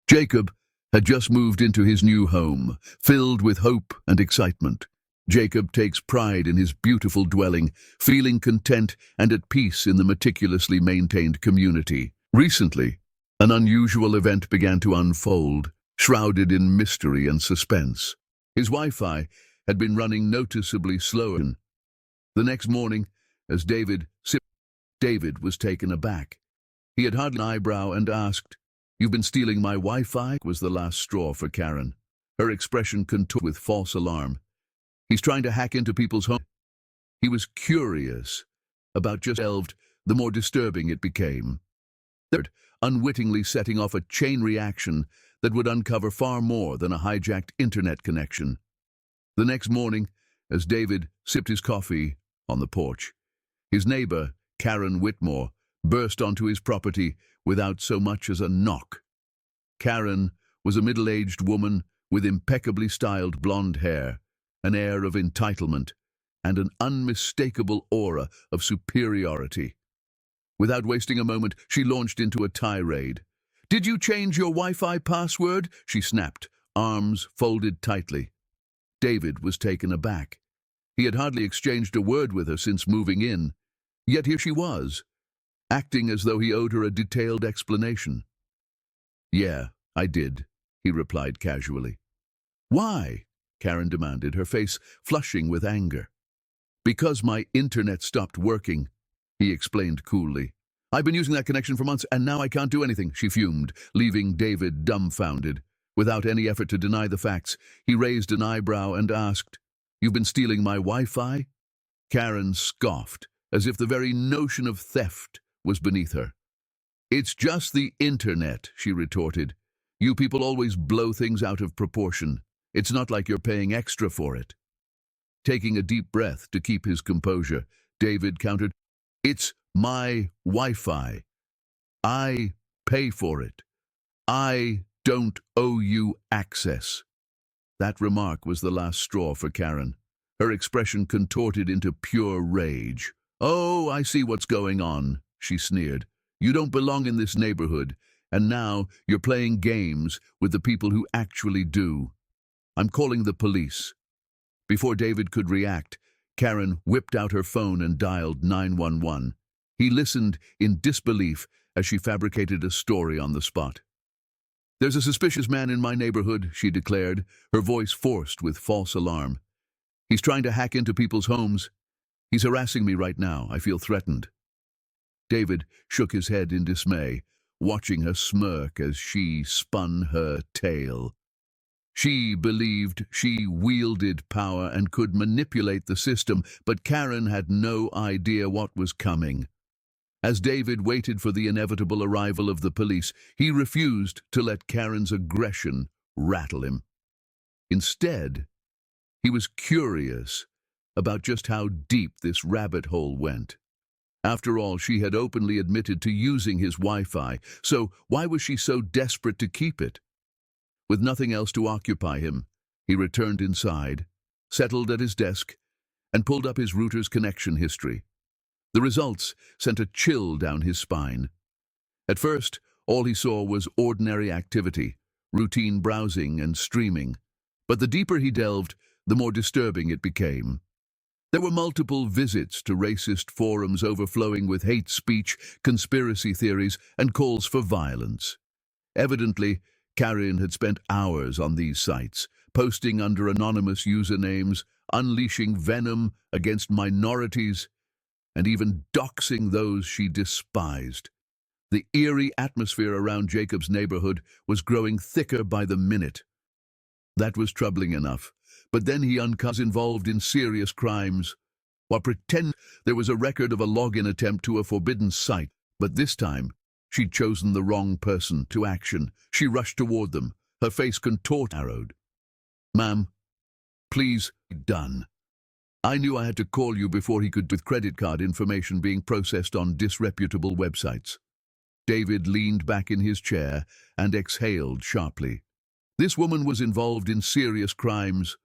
Jacob had just moved into his new home, filled with hope and excitement. Jacob takes pride in his beautiful dwelling, feeling content and at peace in the meticulously maintained community. Recently, an unusual event began to unfold, shrouded in mystery and suspense. His Wi-Fi had been running noticeably slower. The next morning, as David was taken aback. He had hardly an eyebrow and asked, "You've been stealing my Wi-Fi?" was the last straw for Karen. Her expression contorted with false alarm. He's trying to hack into people's homes. He was curious about just delved, the more disturbing it became. Third, unwittingly setting off a chain reaction that would uncover far more than a hijacked internet connection. The next morning, as David sipped his coffee on the porch, his neighbor, Karen Whitmore, burst onto his property without so much as a knock. Karen was a middle-aged woman with impeccably styled blonde hair, an air of entitlement, and an unmistakable aura of superiority. Without wasting a moment, she launched into a tirade. "Did you change your Wi-Fi password?" she snapped, arms folded tightly. David was taken aback. He had hardly exchanged a word with her since moving in, yet here she was, acting as though he owed her a detailed explanation. "Yeah, I did," he replied casually. "Why?" Karen demanded, her face flushing with anger. "Because my internet stopped working," he explained coolly. "I've been using that connection for months, and now I can't do anything," she fumed, leaving David dumbfounded. Without any effort to deny the facts, he raised an eyebrow and asked, "You've been stealing my Wi-Fi?" Karen scoffed, as if the very notion of theft was beneath her. "It's just the internet," she retorted. "You people always blow things out of proportion. It's not like you're paying extra for it." Taking a deep breath to keep his composure, David countered, "It's my Wi-Fi. I pay for it. I don't owe you access." That remark was the last straw for Karen. Her expression contorted into pure rage. "Oh, I see what's going on," she sneered. "You don't belong in this neighborhood, and now you're playing games with the people who actually do. I'm calling the police." Before David could react, Karen whipped out her phone and dialed 911. He listened in disbelief as she fabricated a story on the spot. "There's a suspicious man in my neighborhood," she declared, her voice forced with false alarm. "He's trying to hack into people's homes. He's harassing me right now. I feel threatened." David shook his head in dismay, watching her smirk as she spun her tale. She believed she wielded power and could manipulate the system, but Karen had no idea what was coming. As David waited for the inevitable arrival of the police, he refused to let Karen's aggression rattle him. Instead, he was curious about just how deep this rabbit hole went. After all, she had openly admitted to using his Wi-Fi, so why was she so desperate to keep it? With nothing else to occupy him, he returned inside, settled at his desk, and pulled up his router's connection history. The results sent a chill down his spine. At first, all he saw was ordinary activity, routine browsing and streaming. But the deeper he delved, the more disturbing it became. There were multiple visits to racist forums overflowing with hate speech, conspiracy theories, and calls for violence. Evidently, Karen had spent hours on these sites, posting under anonymous usernames, unleashing venom against minorities, and even doxing those she despised. The eerie atmosphere around Jacob's neighborhood was growing thicker by the minute. That was troubling enough, but then he uncovered involved in serious crimes, while pretending there was a record of a login attempt to a forbidden site. But this time, she'd chosen the wrong person to action. She rushed toward them, her face arrowed. "Ma'am, please, done. I knew I had to call you before he could, with credit card information being processed on disreputable websites." David leaned back in his chair and exhaled sharply. This woman was involved in serious crimes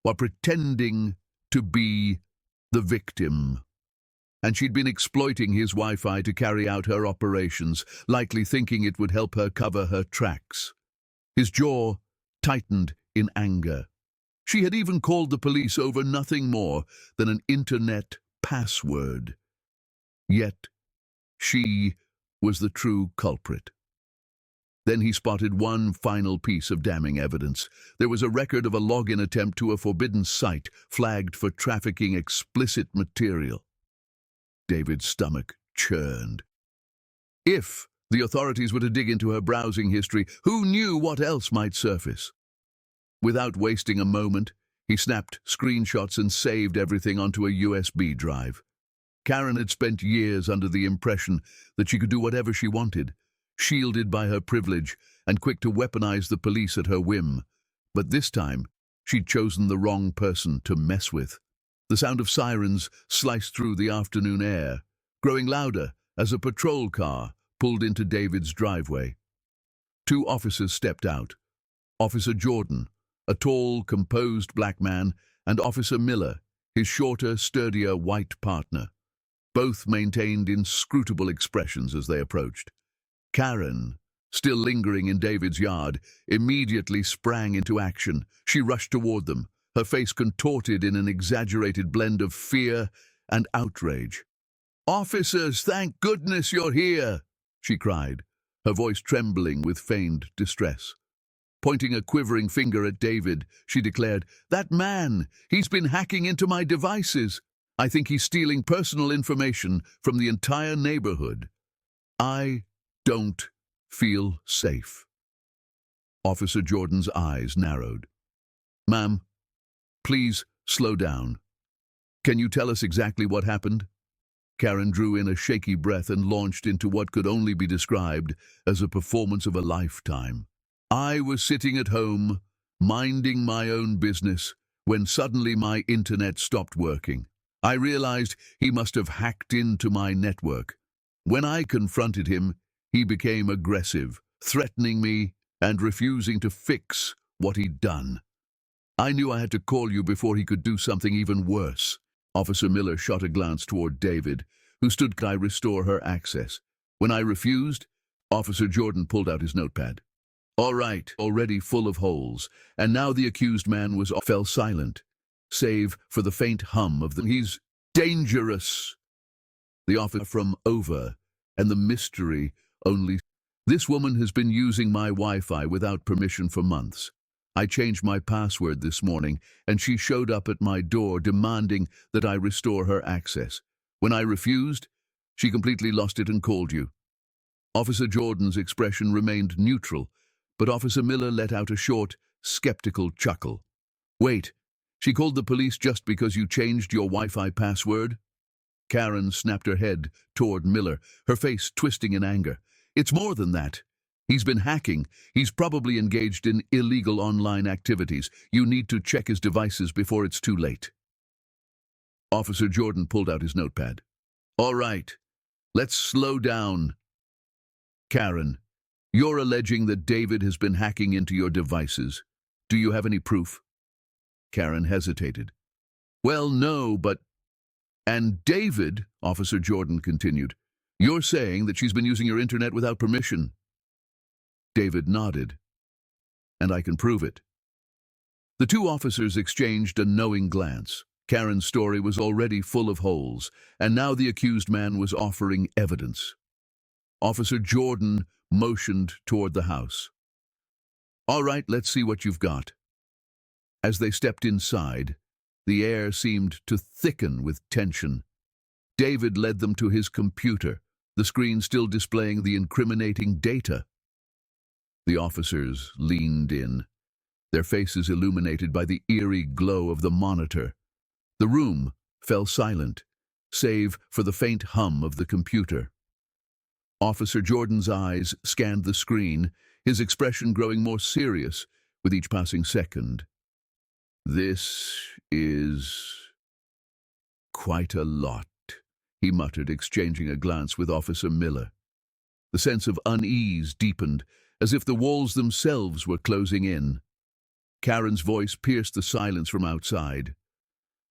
while pretending to be the victim. And she'd been exploiting his Wi-Fi to carry out her operations, likely thinking it would help her cover her tracks. His jaw tightened in anger. She had even called the police over nothing more than an internet password. Yet she was the true culprit. Then he spotted one final piece of damning evidence. There was a record of a login attempt to a forbidden site flagged for trafficking explicit material. David's stomach churned. If the authorities were to dig into her browsing history, who knew what else might surface? Without wasting a moment, he snapped screenshots and saved everything onto a USB drive. Karen had spent years under the impression that she could do whatever she wanted, shielded by her privilege and quick to weaponize the police at her whim. But this time, she'd chosen the wrong person to mess with. The sound of sirens sliced through the afternoon air, growing louder as a patrol car pulled into David's driveway. Two officers stepped out. Officer Jordan, a tall, composed black man, and Officer Miller, his shorter, sturdier white partner. Both maintained inscrutable expressions as they approached. Karen, still lingering in David's yard, immediately sprang into action. She rushed toward them, her face contorted in an exaggerated blend of fear and outrage. "Officers, thank goodness you're here!" she cried, her voice trembling with feigned distress. Pointing a quivering finger at David, she declared, "That man, he's been hacking into my devices. I think he's stealing personal information from the entire neighborhood. I don't feel safe." Officer Jordan's eyes narrowed. "Ma'am, please slow down. Can you tell us exactly what happened?" Karen drew in a shaky breath and launched into what could only be described as a performance of a lifetime. "I was sitting at home, minding my own business, when suddenly my internet stopped working. I realized he must have hacked into my network. When I confronted him, he became aggressive, threatening me and refusing to fix what he'd done. I knew I had to call you before he could do something even worse." Officer Miller shot a glance toward David, who stood. "Could I restore her access? When I refused?" Officer Jordan pulled out his notepad. "All right," already full of holes, and now the accused man fell silent, save for the faint hum of "He's dangerous." The officer from over, and the mystery only. "This woman has been using my Wi-Fi without permission for months. I changed my password this morning, and she showed up at my door demanding that I restore her access. When I refused, she completely lost it and called you." Officer Jordan's expression remained neutral, but Officer Miller let out a short, skeptical chuckle. "Wait, she called the police just because you changed your Wi-Fi password?" Karen snapped her head toward Miller, her face twisting in anger. "It's more than that. He's been hacking. He's probably engaged in illegal online activities. You need to check his devices before it's too late." Officer Jordan pulled out his notepad. "All right, let's slow down. Karen, you're alleging that David has been hacking into your devices. Do you have any proof?" Karen hesitated. "Well, no, but—" "And David," Officer Jordan continued, "you're saying that she's been using your internet without permission." David nodded. "And I can prove it." The two officers exchanged a knowing glance. Karen's story was already full of holes, and now the accused man was offering evidence. Officer Jordan motioned toward the house. "All right, let's see what you've got." As they stepped inside, the air seemed to thicken with tension. David led them to his computer, the screen still displaying the incriminating data. The officers leaned in, their faces illuminated by the eerie glow of the monitor. The room fell silent, save for the faint hum of the computer. Officer Jordan's eyes scanned the screen, his expression growing more serious with each passing second. "This is quite a lot," he muttered, exchanging a glance with Officer Miller. The sense of unease deepened, as if the walls themselves were closing in. Karen's voice pierced the silence from outside.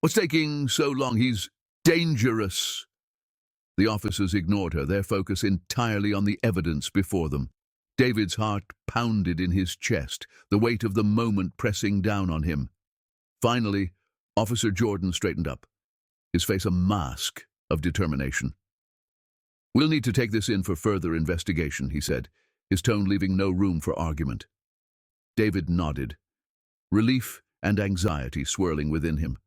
"What's taking so long? He's dangerous." The officers ignored her, their focus entirely on the evidence before them. David's heart pounded in his chest, the weight of the moment pressing down on him. Finally, Officer Jordan straightened up, his face a mask of determination. "We'll need to take this in for further investigation," he said, his tone leaving no room for argument. David nodded, relief and anxiety swirling within him.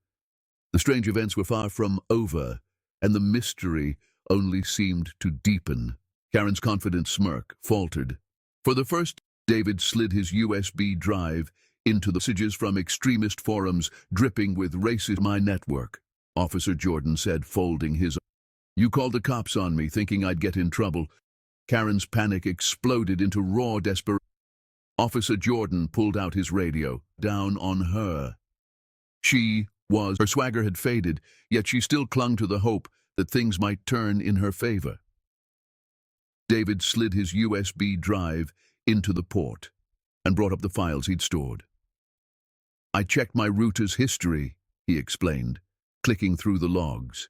The strange events were far from over, and the mystery only seemed to deepen. Karen's confident smirk faltered. For the first, David slid his USB drive into the messages from extremist forums dripping with racist. "My network," Officer Jordan said, folding his arms. "You called the cops on me, thinking I'd get in trouble." Karen's panic exploded into raw desperation. Officer Jordan pulled out his radio, down on her. Her swagger had faded, yet she still clung to the hope that things might turn in her favor. David slid his USB drive into the port and brought up the files he'd stored. "I checked my router's history," he explained, clicking through the logs.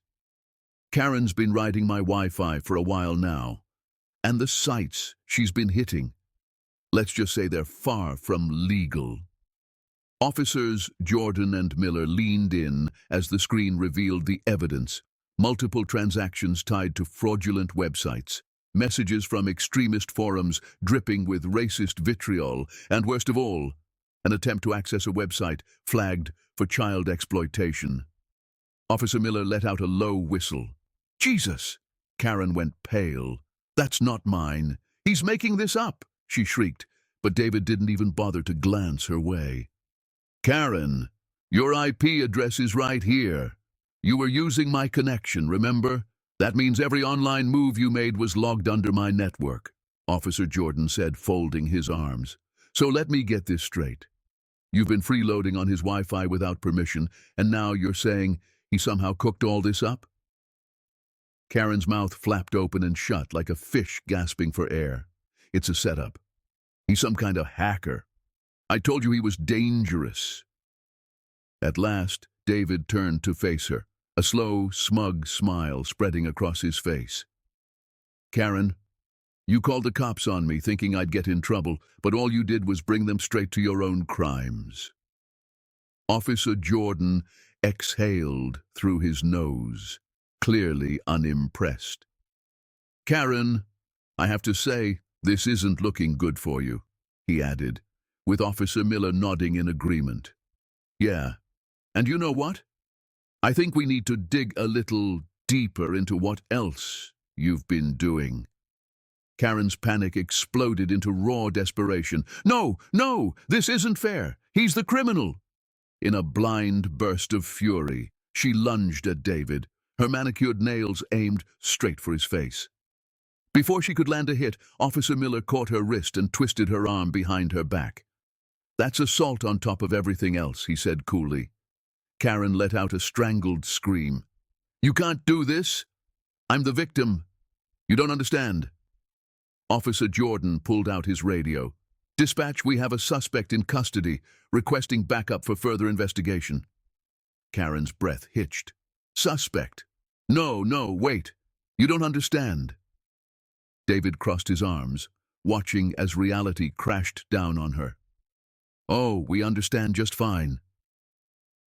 "Karen's been riding my Wi-Fi for a while now, and the sites she's been hitting, let's just say they're far from legal." Officers Jordan and Miller leaned in as the screen revealed the evidence: multiple transactions tied to fraudulent websites, messages from extremist forums dripping with racist vitriol, and worst of all, an attempt to access a website flagged for child exploitation. Officer Miller let out a low whistle. "Jesus!" Karen went pale. "That's not mine. He's making this up," she shrieked, but David didn't even bother to glance her way. "Karen, your IP address is right here. You were using my connection, remember? That means every online move you made was logged under my network," Officer Jordan said, folding his arms. "So let me get this straight. You've been freeloading on his Wi-Fi without permission, and now you're saying he somehow cooked all this up?" Karen's mouth flapped open and shut like a fish gasping for air. "It's a setup. He's some kind of hacker. I told you he was dangerous." At last, David turned to face her, a slow, smug smile spreading across his face. "Karen, you called the cops on me thinking I'd get in trouble, but all you did was bring them straight to your own crimes." Officer Jordan exhaled through his nose, clearly unimpressed. "Karen, I have to say, this isn't looking good for you," he added, with Officer Miller nodding in agreement. "Yeah, and you know what? I think we need to dig a little deeper into what else you've been doing." Karen's panic exploded into raw desperation. "No, no, this isn't fair. He's the criminal." In a blind burst of fury, she lunged at David, her manicured nails aimed straight for his face. Before she could land a hit, Officer Miller caught her wrist and twisted her arm behind her back. "That's assault on top of everything else," he said coolly. Karen let out a strangled scream. "You can't do this. I'm the victim. You don't understand." Officer Jordan pulled out his radio. "Dispatch, we have a suspect in custody, requesting backup for further investigation." Karen's breath hitched. "Suspect? No, wait. You don't understand." David crossed his arms, watching as reality crashed down on her. "Oh, we understand just fine."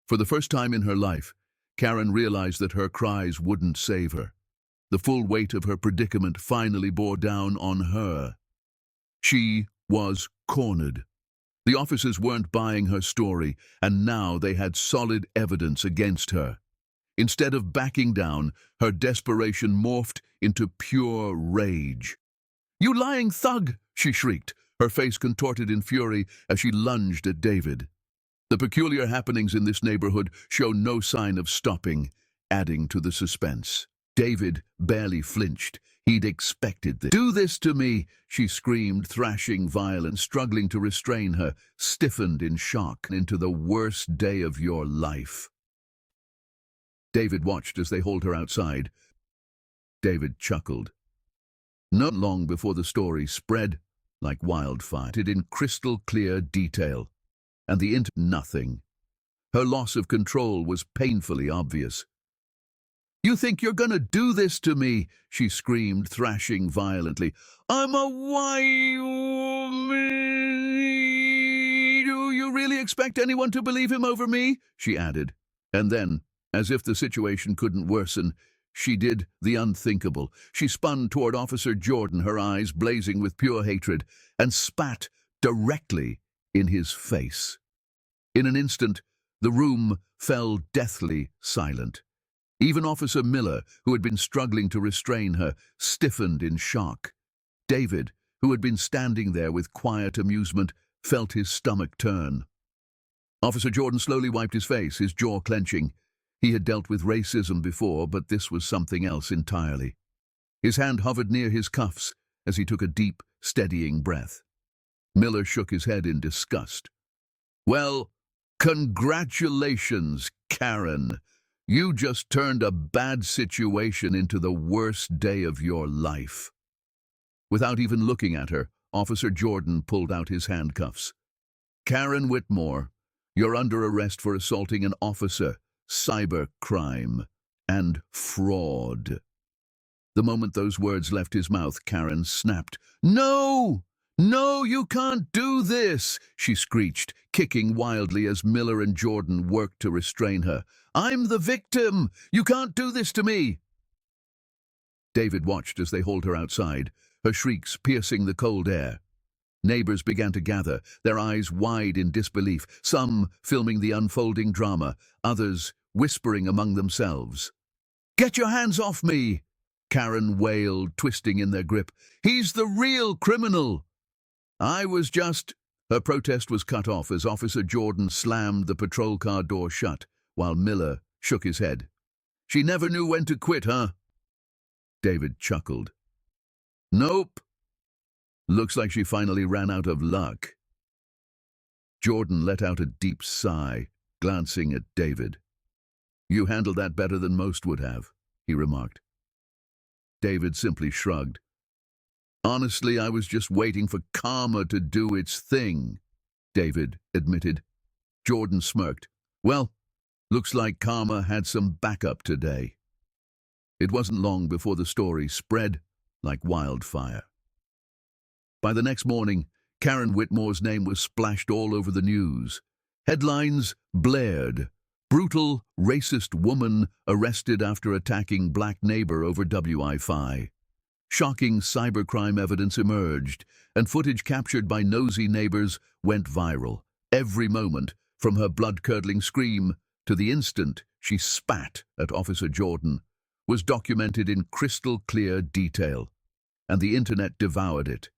For the first time in her life, Karen realized that her cries wouldn't save her. The full weight of her predicament finally bore down on her. She was cornered. The officers weren't buying her story, and now they had solid evidence against her. Instead of backing down, her desperation morphed into pure rage. "You lying thug!" she shrieked, her face contorted in fury as she lunged at David. The peculiar happenings in this neighborhood show no sign of stopping, adding to the suspense. David barely flinched. He'd expected this. "Do this to me!" she screamed, thrashing violence, struggling to restrain her, stiffened in shock into the worst day of your life. David watched as they hauled her outside. David chuckled. Not long before the story spread like wildfire, in crystal clear detail, and nothing. Her loss of control was painfully obvious. You think you're gonna do this to me? She screamed, thrashing violently. I'm a woman. Do you really expect anyone to believe him over me? She added. And then, as if the situation couldn't worsen, she did the unthinkable. She spun toward Officer Jordan, her eyes blazing with pure hatred, and spat directly in his face. In an instant, the room fell deathly silent. Even Officer Miller, who had been struggling to restrain her, stiffened in shock. David, who had been standing there with quiet amusement, felt his stomach turn. Officer Jordan slowly wiped his face, his jaw clenching. He had dealt with racism before, but this was something else entirely. His hand hovered near his cuffs as he took a deep, steadying breath. Miller shook his head in disgust. Well, congratulations, Karen. You just turned a bad situation into the worst day of your life. Without even looking at her, Officer Jordan pulled out his handcuffs. Karen Whitmore, you're under arrest for assaulting an officer, cybercrime, and fraud. The moment those words left his mouth, Karen snapped. No! No, you can't do this, she screeched, kicking wildly as Miller and Jordan worked to restrain her. I'm the victim! You can't do this to me! David watched as they hauled her outside, her shrieks piercing the cold air. Neighbors began to gather, their eyes wide in disbelief, some filming the unfolding drama, others whispering among themselves. Get your hands off me! Karen wailed, twisting in their grip. He's the real criminal! I was just... Her protest was cut off as Officer Jordan slammed the patrol car door shut, while Miller shook his head. She never knew when to quit, huh? David chuckled. Nope. Looks like she finally ran out of luck. Jordan let out a deep sigh, glancing at David. You handled that better than most would have, he remarked. David simply shrugged. Honestly, I was just waiting for karma to do its thing, David admitted. Jordan smirked. Well, looks like karma had some backup today. It wasn't long before the story spread like wildfire. By the next morning, Karen Whitmore's name was splashed all over the news. Headlines blared. Brutal, racist woman arrested after attacking black neighbor over WIFI. Shocking cybercrime evidence emerged, and footage captured by nosy neighbors went viral. Every moment, from her blood-curdling scream to the instant she spat at Officer Jordan, was documented in crystal-clear detail, and the internet devoured it.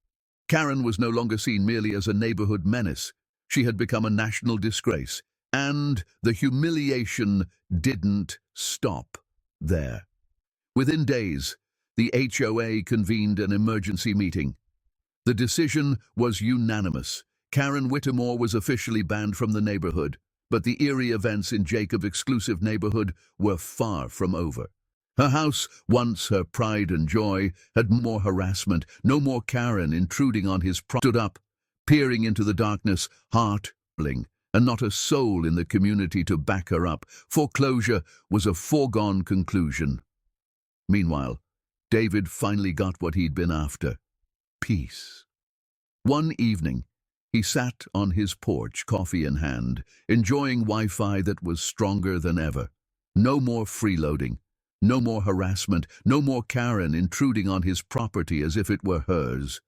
Karen was no longer seen merely as a neighborhood menace. She had become a national disgrace, and the humiliation didn't stop there. Within days, the HOA convened an emergency meeting. The decision was unanimous. Karen Whitmore was officially banned from the neighborhood, but the eerie events in Jacob's exclusive neighborhood were far from over. Her house, once her pride and joy, had more harassment, no more Karen intruding on his property. Stood up, peering into the darkness, heart-pulling, and not a soul in the community to back her up. Foreclosure was a foregone conclusion. Meanwhile, David finally got what he'd been after. Peace. One evening, he sat on his porch, coffee in hand, enjoying Wi-Fi that was stronger than ever. No more freeloading. No more harassment, no more Karen intruding on his property as if it were hers.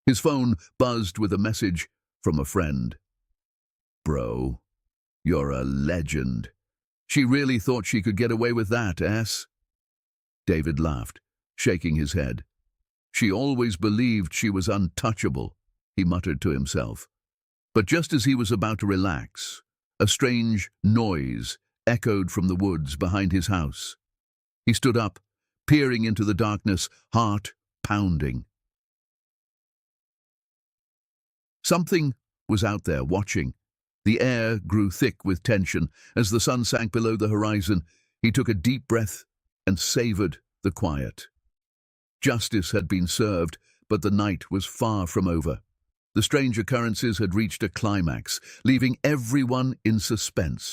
His phone buzzed with a message from a friend. Bro, you're a legend. She really thought she could get away with that, ass? David laughed, shaking his head. She always believed she was untouchable, he muttered to himself. But just as he was about to relax, a strange noise echoed from the woods behind his house. He stood up, peering into the darkness, heart pounding. Something was out there watching. The air grew thick with tension. As the sun sank below the horizon, he took a deep breath and savored the quiet. Justice had been served, but the night was far from over. The strange occurrences had reached a climax, leaving everyone in suspense.